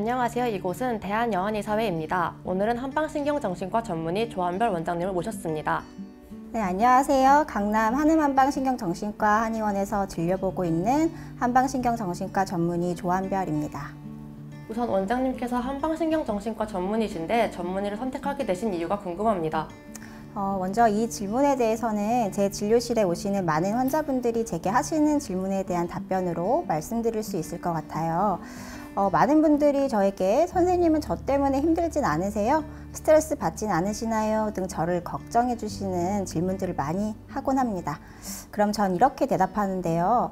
안녕하세요. 이곳은 대한여한의사회입니다. 오늘은 한방신경정신과 전문의 조한별 원장님을 모셨습니다. 네, 안녕하세요. 강남 한음한방신경정신과 한의원에서 진료보고 있는 한방신경정신과 전문의 조한별입니다. 우선 원장님께서 한방신경정신과 전문의신데 전문의를 선택하게 되신 이유가 궁금합니다. 먼저 이 질문에 대해서는 제 진료실에 오시는 많은 환자분들이 제게 하시는 질문에 대한 답변으로 말씀드릴 수 있을 것 같아요. 많은 분들이 저에게 선생님은 저 때문에 힘들진 않으세요? 스트레스 받진 않으시나요? 등 저를 걱정해 주시는 질문들을 많이 하곤 합니다. 그럼 전 이렇게 대답하는데요.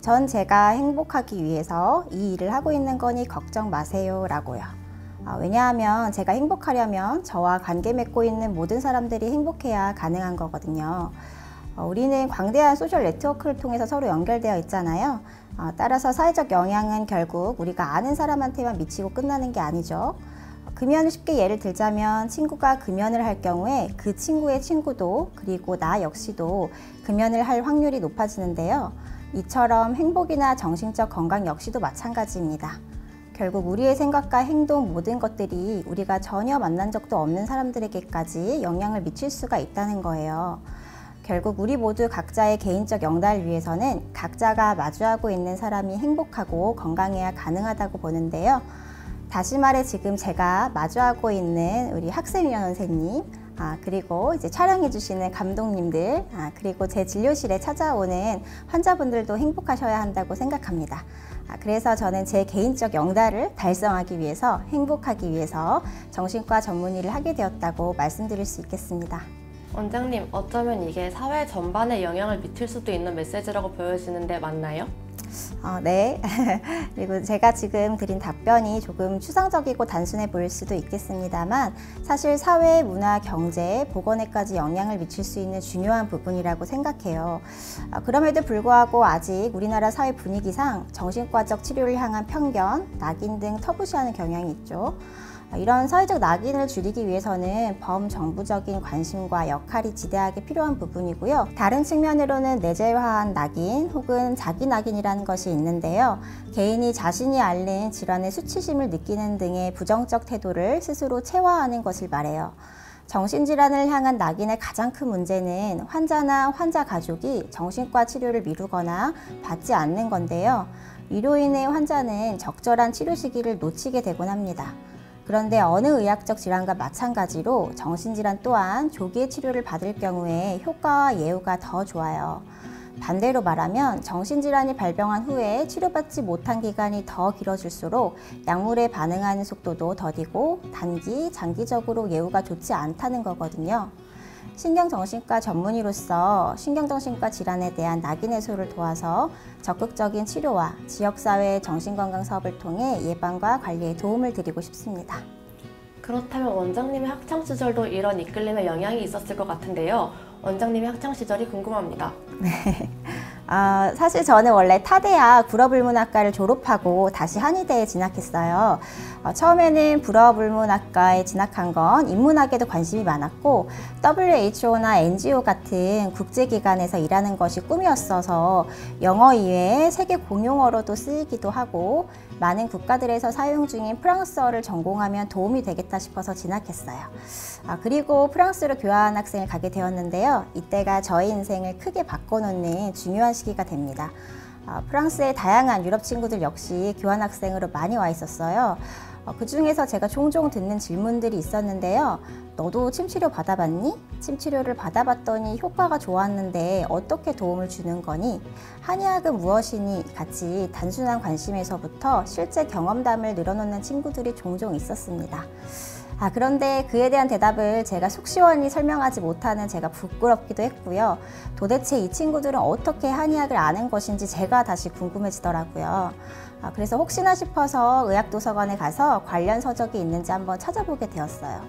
전 제가 행복하기 위해서 이 일을 하고 있는 거니 걱정 마세요 라고요. 왜냐하면 제가 행복하려면 저와 관계 맺고 있는 모든 사람들이 행복해야 가능한 거거든요. 우리는 광대한 소셜 네트워크를 통해서 서로 연결되어 있잖아요. 따라서 사회적 영향은 결국 우리가 아는 사람한테만 미치고 끝나는 게 아니죠. 금연을 쉽게 예를 들자면 친구가 금연을 할 경우에 그 친구의 친구도 그리고 나 역시도 금연을 할 확률이 높아지는데요. 이처럼 행복이나 정신적 건강 역시도 마찬가지입니다. 결국 우리의 생각과 행동 모든 것들이 우리가 전혀 만난 적도 없는 사람들에게까지 영향을 미칠 수가 있다는 거예요. 결국 우리 모두 각자의 개인적 영달을 위해서는 각자가 마주하고 있는 사람이 행복하고 건강해야 가능하다고 보는데요. 다시 말해 지금 제가 마주하고 있는 우리 학생위원선생님, 그리고 이제 촬영해 주시는 감독님들, 그리고 제 진료실에 찾아오는 환자분들도 행복하셔야 한다고 생각합니다. 그래서 저는 제 개인적 영달을 달성하기 위해서, 행복하기 위해서 정신과 전문의를 하게 되었다고 말씀드릴 수 있겠습니다. 원장님, 어쩌면 이게 사회 전반에 영향을 미칠 수도 있는 메시지라고 보여지는데 맞나요? 네. 그리고 제가 지금 드린 답변이 조금 추상적이고 단순해 보일 수도 있겠습니다만 사실 사회, 문화, 경제, 보건에까지 영향을 미칠 수 있는 중요한 부분이라고 생각해요. 그럼에도 불구하고 아직 우리나라 사회 분위기상 정신과적 치료를 향한 편견, 낙인 등 터부시하는 경향이 있죠. 이런 사회적 낙인을 줄이기 위해서는 범정부적인 관심과 역할이 지대하게 필요한 부분이고요. 다른 측면으로는 내재화한 낙인 혹은 자기 낙인이라는 것이 있는데요. 개인이 자신이 앓는 질환의 수치심을 느끼는 등의 부정적 태도를 스스로 체화하는 것을 말해요. 정신질환을 향한 낙인의 가장 큰 문제는 환자나 환자 가족이 정신과 치료를 미루거나 받지 않는 건데요. 이로 인해 환자는 적절한 치료 시기를 놓치게 되곤 합니다. 그런데 어느 의학적 질환과 마찬가지로 정신질환 또한 조기에 치료를 받을 경우에 효과와 예후가 더 좋아요. 반대로 말하면 정신질환이 발병한 후에 치료받지 못한 기간이 더 길어질수록 약물에 반응하는 속도도 더디고 단기, 장기적으로 예후가 좋지 않다는 거거든요. 신경정신과 전문의로서 신경정신과 질환에 대한 낙인 해소를 도와서 적극적인 치료와 지역사회 정신건강 사업을 통해 예방과 관리에 도움을 드리고 싶습니다. 그렇다면 원장님의 학창시절도 이런 이끌림에 영향이 있었을 것 같은데요. 원장님의 학창시절이 궁금합니다. 네. 사실 저는 원래 타대학 불어불문학과를 졸업하고 다시 한의대에 진학했어요. 처음에는 불어불문학과에 진학한 건 인문학에도 관심이 많았고 WHO나 NGO 같은 국제기관에서 일하는 것이 꿈이었어서 영어 이외에 세계 공용어로도 쓰이기도 하고 많은 국가들에서 사용 중인 프랑스어를 전공하면 도움이 되겠다 싶어서 진학했어요. 그리고 프랑스로 교환학생을 가게 되었는데요. 이때가 저의 인생을 크게 바꿔놓는 중요한 시기가 됩니다. 프랑스의 다양한 유럽 친구들 역시 교환학생으로 많이 와 있었어요. 그 중에서 제가 종종 듣는 질문들이 있었는데요. 너도 침치료 받아봤니? 침치료를 받아봤더니 효과가 좋았는데 어떻게 도움을 주는 거니? 한의학은 무엇이니? 같이 단순한 관심에서부터 실제 경험담을 늘어놓는 친구들이 종종 있었습니다. 그런데 그에 대한 대답을 제가 속 시원히 설명하지 못하는 제가 부끄럽기도 했고요. 도대체 이 친구들은 어떻게 한의학을 아는 것인지 제가 다시 궁금해지더라고요. 그래서 혹시나 싶어서 의학도서관에 가서 관련 서적이 있는지 한번 찾아보게 되었어요.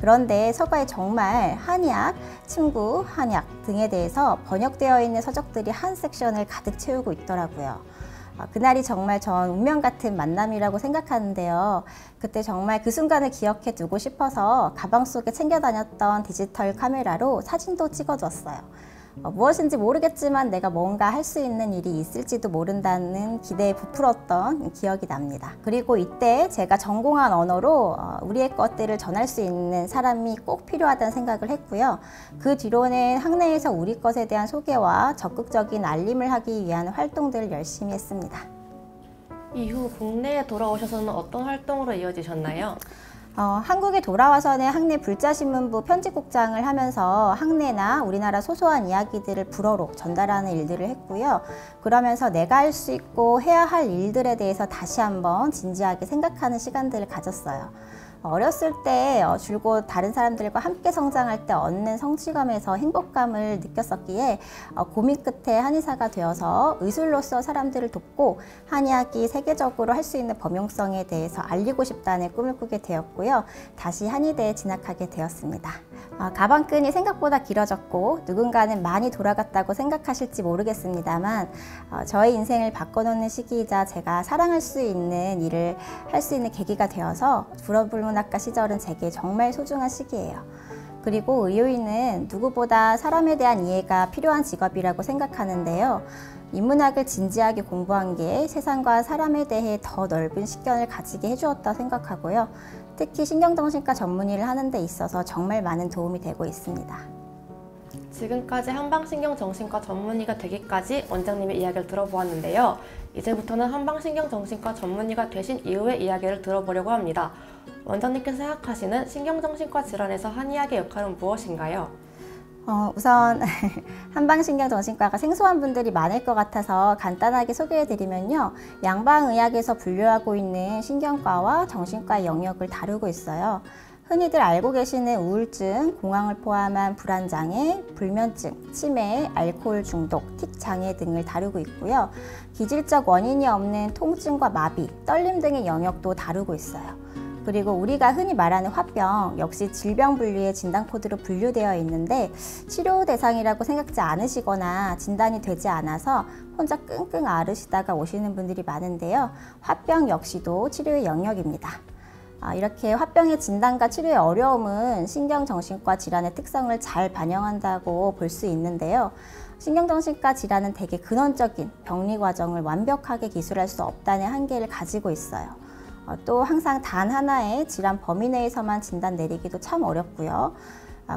그런데 서가에 정말 한의학, 침구, 한약 등에 대해서 번역되어 있는 서적들이 한 섹션을 가득 채우고 있더라고요. 그날이 정말 전 운명 같은 만남이라고 생각하는데요. 그때 정말 그 순간을 기억해 두고 싶어서 가방 속에 챙겨 다녔던 디지털 카메라로 사진도 찍어뒀어요. 무엇인지 모르겠지만 내가 뭔가 할 수 있는 일이 있을지도 모른다는 기대에 부풀었던 기억이 납니다. 그리고 이때 제가 전공한 언어로 우리의 것들을 전할 수 있는 사람이 꼭 필요하다는 생각을 했고요. 그 뒤로는 학내에서 우리 것에 대한 소개와 적극적인 알림을 하기 위한 활동들을 열심히 했습니다. 이후 국내에 돌아오셔서는 어떤 활동으로 이어지셨나요? 한국에 돌아와서는 학내 불자신문부 편집국장을 하면서 학내나 우리나라 소소한 이야기들을 불어로 전달하는 일들을 했고요. 그러면서 내가 할 수 있고 해야 할 일들에 대해서 다시 한번 진지하게 생각하는 시간들을 가졌어요. 어렸을 때 줄곧 다른 사람들과 함께 성장할 때 얻는 성취감에서 행복감을 느꼈었기에 고민 끝에 한의사가 되어서 의술로서 사람들을 돕고 한의학이 세계적으로 할 수 있는 범용성에 대해서 알리고 싶다는 꿈을 꾸게 되었고요. 다시 한의대에 진학하게 되었습니다. 가방끈이 생각보다 길어졌고 누군가는 많이 돌아갔다고 생각하실지 모르겠습니다만 저의 인생을 바꿔놓는 시기이자 제가 사랑할 수 있는 일을 할 수 있는 계기가 되어서 불어불문학과 시절은 제게 정말 소중한 시기예요. 그리고 의료인은 누구보다 사람에 대한 이해가 필요한 직업이라고 생각하는데요. 인문학을 진지하게 공부한 게 세상과 사람에 대해 더 넓은 식견을 가지게 해주었다 생각하고요. 특히 신경정신과 전문의를 하는 데 있어서 정말 많은 도움이 되고 있습니다. 지금까지 한방신경정신과 전문의가 되기까지 원장님의 이야기를 들어보았는데요. 이제부터는 한방신경정신과 전문의가 되신 이후의 이야기를 들어보려고 합니다. 원장님께서 생각하시는 신경정신과 질환에서 한의학의 역할은 무엇인가요? 우선 한방신경정신과가 생소한 분들이 많을 것 같아서 간단하게 소개해드리면요. 양방의학에서 분류하고 있는 신경과와 정신과의 영역을 다루고 있어요. 흔히들 알고 계시는 우울증, 공황을 포함한 불안장애, 불면증, 치매, 알코올 중독, 틱 장애 등을 다루고 있고요. 기질적 원인이 없는 통증과 마비, 떨림 등의 영역도 다루고 있어요. 그리고 우리가 흔히 말하는 화병 역시 질병 분류의 진단 코드로 분류되어 있는데 치료 대상이라고 생각지 않으시거나 진단이 되지 않아서 혼자 끙끙 앓으시다가 오시는 분들이 많은데요. 화병 역시도 치료의 영역입니다. 이렇게 화병의 진단과 치료의 어려움은 신경정신과 질환의 특성을 잘 반영한다고 볼 수 있는데요. 신경정신과 질환은 대개 근원적인 병리 과정을 완벽하게 기술할 수 없다는 한계를 가지고 있어요. 또 항상 단 하나의 질환 범위 내에서만 진단 내리기도 참 어렵고요.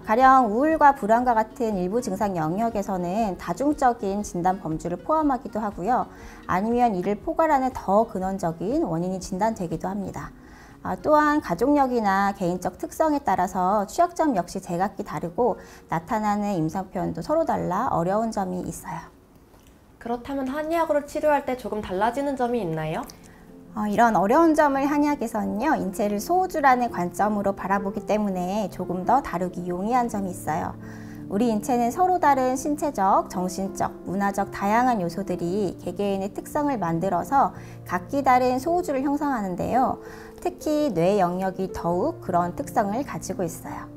가령 우울과 불안과 같은 일부 증상 영역에서는 다중적인 진단 범주를 포함하기도 하고요. 아니면 이를 포괄하는 더 근원적인 원인이 진단되기도 합니다. 또한 가족력이나 개인적 특성에 따라서 취약점 역시 제각기 다르고 나타나는 임상 표현도 서로 달라 어려운 점이 있어요. 그렇다면 한의학으로 치료할 때 조금 달라지는 점이 있나요? 이런 어려운 점을 한의학에서는요, 인체를 소우주라는 관점으로 바라보기 때문에 조금 더 다루기 용이한 점이 있어요. 우리 인체는 서로 다른 신체적, 정신적, 문화적 다양한 요소들이 개개인의 특성을 만들어서 각기 다른 소우주를 형성하는데요. 특히 뇌 영역이 더욱 그런 특성을 가지고 있어요.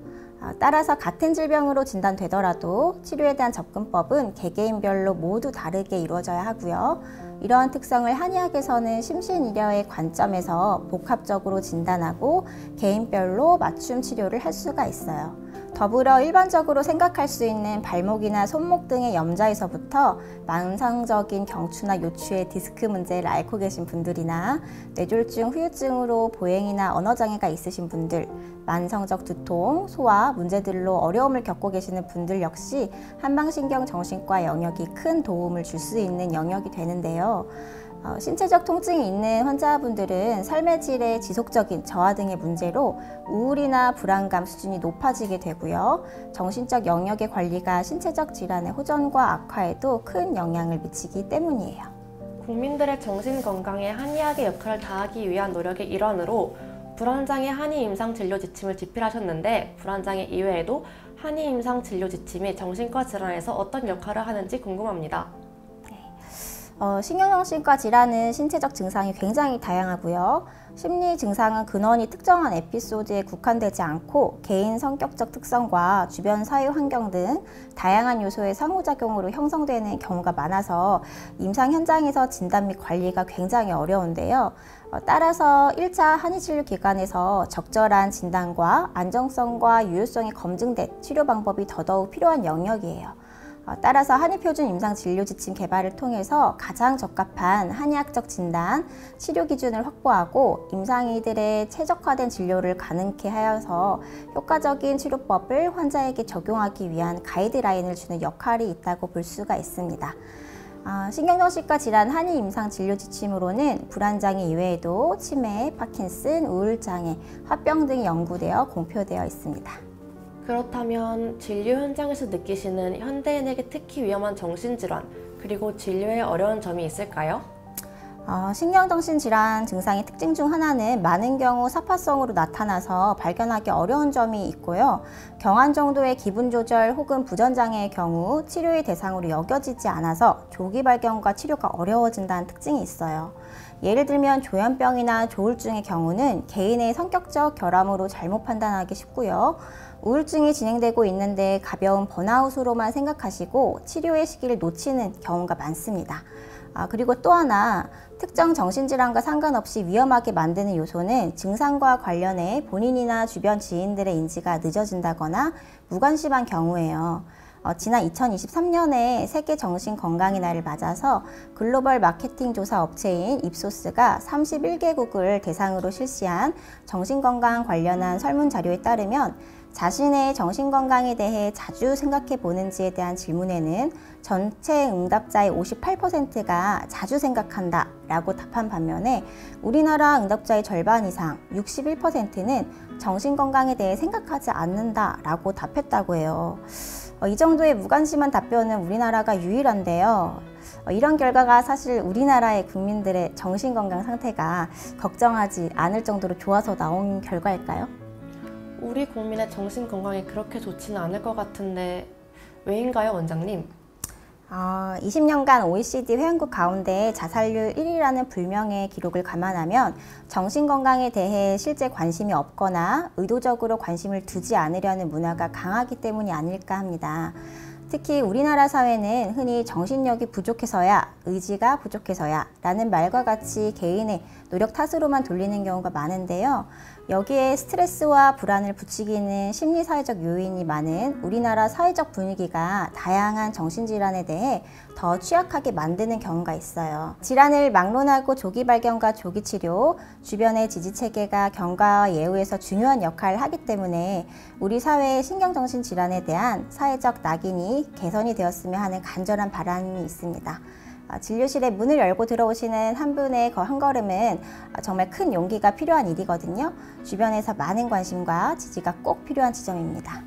따라서 같은 질병으로 진단되더라도 치료에 대한 접근법은 개개인별로 모두 다르게 이루어져야 하고요. 이러한 특성을 한의학에서는 심신의료의 관점에서 복합적으로 진단하고 개인별로 맞춤 치료를 할 수가 있어요. 더불어 일반적으로 생각할 수 있는 발목이나 손목 등의 염좌에서부터 만성적인 경추나 요추의 디스크 문제를 앓고 계신 분들이나 뇌졸중, 후유증으로 보행이나 언어장애가 있으신 분들, 만성적 두통, 소화 문제들로 어려움을 겪고 계시는 분들 역시 한방신경정신과 영역이 큰 도움을 줄 수 있는 영역이 되는데요. 신체적 통증이 있는 환자분들은 삶의 질의 지속적인 저하 등의 문제로 우울이나 불안감 수준이 높아지게 되고요. 정신적 영역의 관리가 신체적 질환의 호전과 악화에도 큰 영향을 미치기 때문이에요. 국민들의 정신 건강에 한의학의 역할을 다하기 위한 노력의 일환으로 불안장애 한의 임상 진료 지침을 집필하셨는데 불안장애 이외에도 한의 임상 진료 지침이 정신과 질환에서 어떤 역할을 하는지 궁금합니다. 신경정신과 질환은 신체적 증상이 굉장히 다양하고요. 심리 증상은 근원이 특정한 에피소드에 국한되지 않고 개인 성격적 특성과 주변 사회 환경 등 다양한 요소의 상호작용으로 형성되는 경우가 많아서 임상 현장에서 진단 및 관리가 굉장히 어려운데요. 따라서 1차 한의진료 기관에서 적절한 진단과 안정성과 유효성이 검증된 치료 방법이 더더욱 필요한 영역이에요. 따라서 한의표준 임상진료지침 개발을 통해서 가장 적합한 한의학적 진단, 치료 기준을 확보하고 임상의들의 최적화된 진료를 가능케 하여서 효과적인 치료법을 환자에게 적용하기 위한 가이드라인을 주는 역할이 있다고 볼 수가 있습니다. 신경정신과 질환 한의 임상 진료 지침으로는 불안장애 이외에도 치매, 파킨슨, 우울장애, 화병 등이 연구되어 공표되어 있습니다. 그렇다면 진료 현장에서 느끼시는 현대인에게 특히 위험한 정신질환, 그리고 진료에 어려운 점이 있을까요? 신경정신질환 증상의 특징 중 하나는 많은 경우 사파성으로 나타나서 발견하기 어려운 점이 있고요. 경한 정도의 기분 조절 혹은 부전장애의 경우 치료의 대상으로 여겨지지 않아서 조기 발견과 치료가 어려워진다는 특징이 있어요. 예를 들면 조현병이나 조울증의 경우는 개인의 성격적 결함으로 잘못 판단하기 쉽고요. 우울증이 진행되고 있는데 가벼운 번아웃으로만 생각하시고 치료의 시기를 놓치는 경우가 많습니다. 그리고 또 하나, 특정 정신질환과 상관없이 위험하게 만드는 요소는 증상과 관련해 본인이나 주변 지인들의 인지가 늦어진다거나 무관심한 경우예요. 지난 2023년에 세계 정신건강의 날을 맞아서 글로벌 마케팅 조사 업체인 입소스가 31개국을 대상으로 실시한 정신건강 관련한 설문자료에 따르면 자신의 정신건강에 대해 자주 생각해 보는지에 대한 질문에는 전체 응답자의 58%가 자주 생각한다 라고 답한 반면에 우리나라 응답자의 절반 이상 61%는 정신건강에 대해 생각하지 않는다 라고 답했다고 해요. 이 정도의 무관심한 답변은 우리나라가 유일한데요. 이런 결과가 사실 우리나라의 국민들의 정신건강 상태가 걱정하지 않을 정도로 좋아서 나온 결과일까요? 우리 국민의 정신건강이 그렇게 좋지는 않을 것 같은데 왜인가요, 원장님? 20년간 OECD 회원국 가운데 자살률 1위라는 불명예의 기록을 감안하면 정신건강에 대해 실제 관심이 없거나 의도적으로 관심을 두지 않으려는 문화가 강하기 때문이 아닐까 합니다. 특히 우리나라 사회는 흔히 정신력이 부족해서야, 의지가 부족해서야 라는 말과 같이 개인의 노력 탓으로만 돌리는 경우가 많은데요. 여기에 스트레스와 불안을 부추기는 심리사회적 요인이 많은 우리나라 사회적 분위기가 다양한 정신질환에 대해 더 취약하게 만드는 경우가 있어요. 질환을 막론하고 조기 발견과 조기 치료, 주변의 지지체계가 경과와 예우에서 중요한 역할을 하기 때문에 우리 사회의 신경정신질환에 대한 사회적 낙인이 개선이 되었으면 하는 간절한 바람이 있습니다. 진료실에 문을 열고 들어오시는 한 분의 한 걸음은 정말 큰 용기가 필요한 일이거든요. 주변에서 많은 관심과 지지가 꼭 필요한 지점입니다.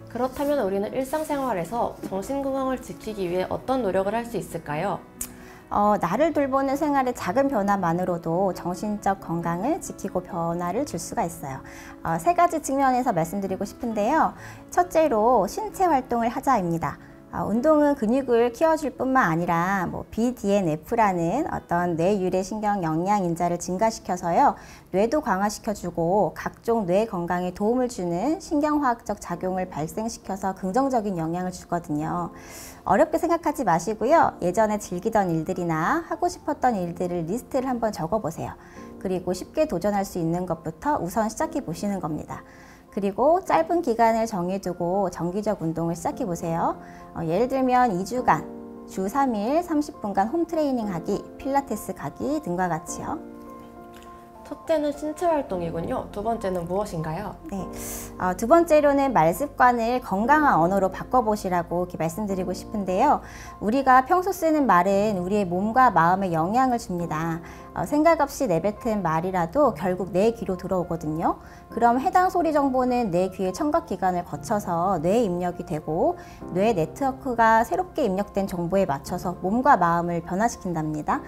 그렇다면 우리는 일상생활에서 정신건강을 지키기 위해 어떤 노력을 할 수 있을까요? 나를 돌보는 생활의 작은 변화만으로도 정신적 건강을 지키고 변화를 줄 수가 있어요. 세 가지 측면에서 말씀드리고 싶은데요. 첫째로 신체 활동을 하자입니다. 운동은 근육을 키워줄 뿐만 아니라 BDNF라는 어떤 뇌 유래 신경 영양 인자를 증가시켜서요, 뇌도 강화시켜주고 각종 뇌 건강에 도움을 주는 신경화학적 작용을 발생시켜서 긍정적인 영향을 주거든요. 어렵게 생각하지 마시고요. 예전에 즐기던 일들이나 하고 싶었던 일들을 리스트를 한번 적어보세요. 그리고 쉽게 도전할 수 있는 것부터 우선 시작해 보시는 겁니다. 그리고 짧은 기간을 정해두고 정기적 운동을 시작해보세요. 예를 들면 2주간, 주 3일 30분간 홈트레이닝 하기, 필라테스 가기 등과 같이요. 첫째는 신체 활동이군요. 두 번째는 무엇인가요? 네, 두 번째로는 말습관을 건강한 언어로 바꿔보시라고 이렇게 말씀드리고 싶은데요. 우리가 평소 쓰는 말은 우리의 몸과 마음에 영향을 줍니다. 생각 없이 내뱉은 말이라도 결국 내 귀로 들어오거든요. 그럼 해당 소리 정보는 내 귀의 청각기관을 거쳐서 뇌에 입력이 되고 뇌 네트워크가 새롭게 입력된 정보에 맞춰서 몸과 마음을 변화시킨답니다.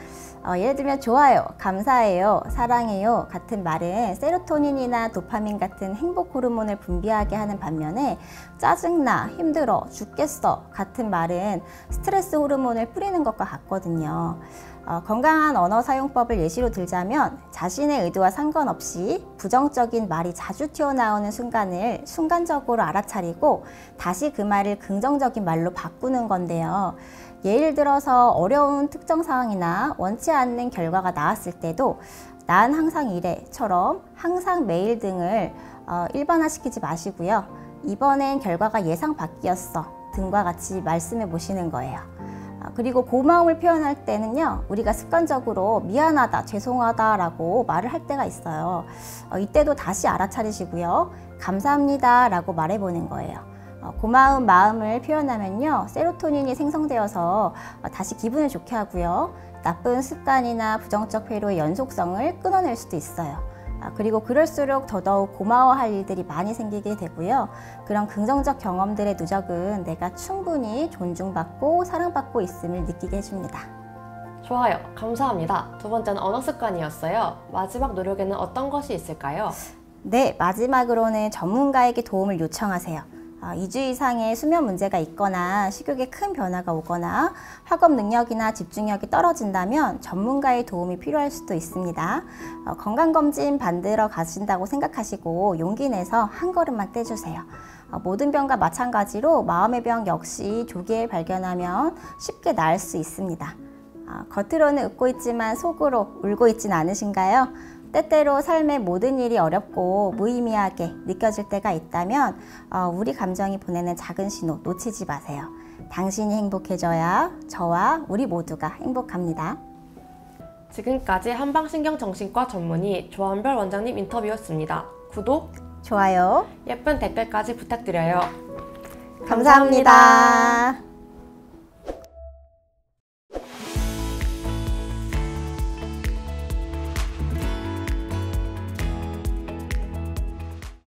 예를 들면 좋아요, 감사해요, 사랑해요 같은 말은 세로토닌이나 도파민 같은 행복 호르몬을 분비하게 하는 반면에 짜증나, 힘들어, 죽겠어 같은 말은 스트레스 호르몬을 뿌리는 것과 같거든요. 건강한 언어 사용법을 예시로 들자면 자신의 의도와 상관없이 부정적인 말이 자주 튀어나오는 순간을 순간적으로 알아차리고 다시 그 말을 긍정적인 말로 바꾸는 건데요. 예를 들어서 어려운 특정 상황이나 원치 않는 결과가 나왔을 때도 난 항상 이래처럼 항상 매일 등을 일반화시키지 마시고요. 이번엔 결과가 예상 밖이었어 등과 같이 말씀해 보시는 거예요. 그리고 고마움을 표현할 때는요, 우리가 습관적으로 미안하다, 죄송하다 라고 말을 할 때가 있어요. 이때도 다시 알아차리시고요, 감사합니다 라고 말해보는 거예요. 고마운 마음을 표현하면요, 세로토닌이 생성되어서 다시 기분을 좋게 하고요, 나쁜 습관이나 부정적 회로의 연속성을 끊어낼 수도 있어요. 그리고 그럴수록 더더욱 고마워할 일들이 많이 생기게 되고요. 그런 긍정적 경험들의 누적은 내가 충분히 존중받고 사랑받고 있음을 느끼게 해줍니다. 좋아요. 감사합니다. 두 번째는 언어 습관이었어요. 마지막 노력에는 어떤 것이 있을까요? 네, 마지막으로는 전문가에게 도움을 요청하세요. 2주 이상의 수면 문제가 있거나 식욕에 큰 변화가 오거나 학업 능력이나 집중력이 떨어진다면 전문가의 도움이 필요할 수도 있습니다. 건강검진 받으러 가신다고 생각하시고 용기 내서 한 걸음만 떼주세요. 모든 병과 마찬가지로 마음의 병 역시 조기에 발견하면 쉽게 나을 수 있습니다. 겉으로는 웃고 있지만 속으로 울고 있진 않으신가요? 때때로 삶의 모든 일이 어렵고 무의미하게 느껴질 때가 있다면 우리 감정이 보내는 작은 신호 놓치지 마세요. 당신이 행복해져야 저와 우리 모두가 행복합니다. 지금까지 한방신경정신과 전문의 조한별 원장님 인터뷰였습니다. 구독, 좋아요. 예쁜 댓글까지 부탁드려요. 감사합니다.